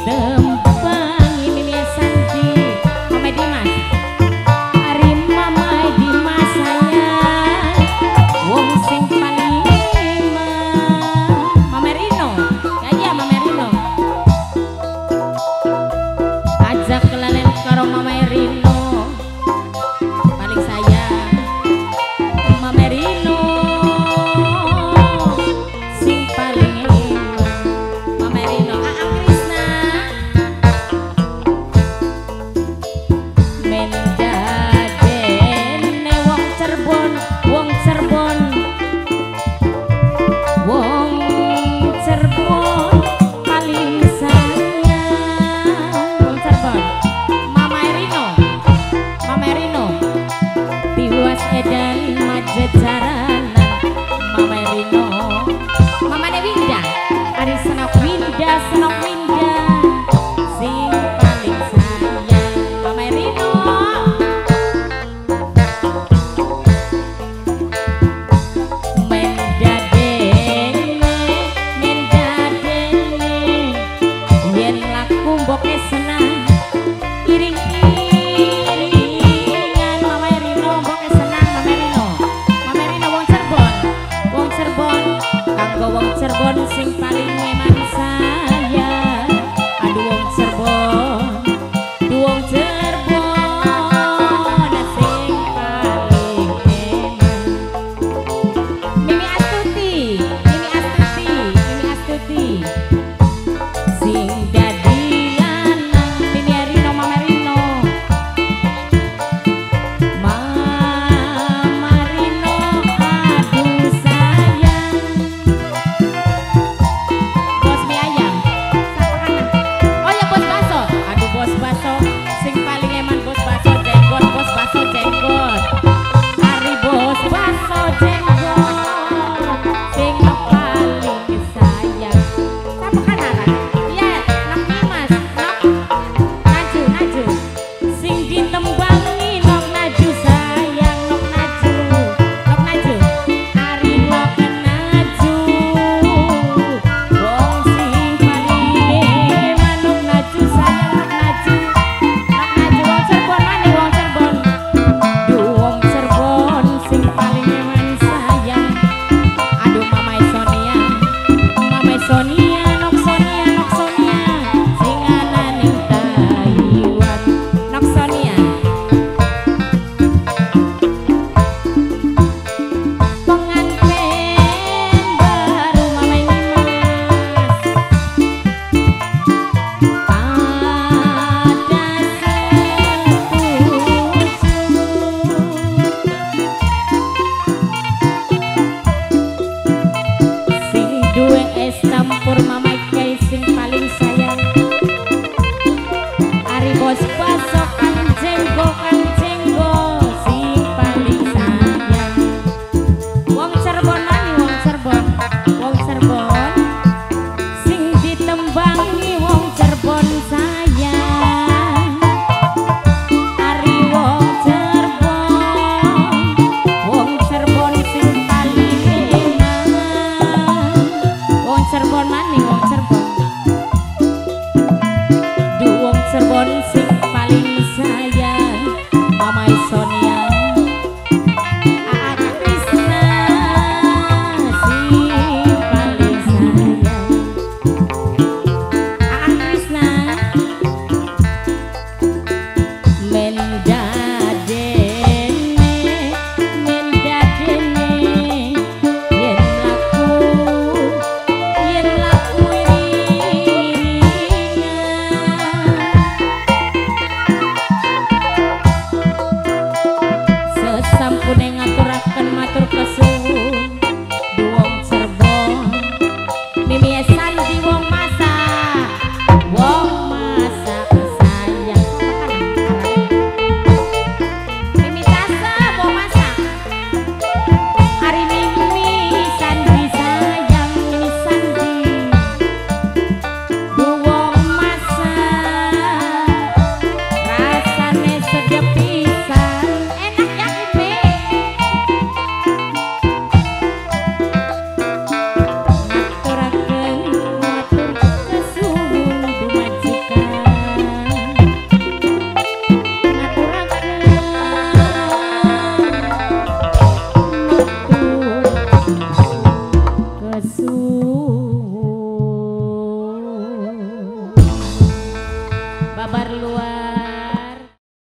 tempangi Mimi Santi Mama Dimas Ari Mama Dimas sayang wong sing paling Mama Rino ya Mama Rino ajak kelalen karo Mama Rino paling sayang Mama Rino sing paling Mama Rino Aang Krisna mendadene wong Cirebon wong Cirebon wong Cirebon paling sayang wong Cirebon Mama Rino tiwas edan majejaran Mama Rino Mama Winda Ari Senok Winda sing paling sayang Mama Rino mendadene yen laku mboke senang iring-iringan Mama Rino mboke senang Mama Rino wong Cirebon kanggo wong Cirebon sing paling memang sayang aduh wong Cirebon sing paling memang Mimi Astuti sing dadi lanang Mimi Rino Mama Rino kabar luar?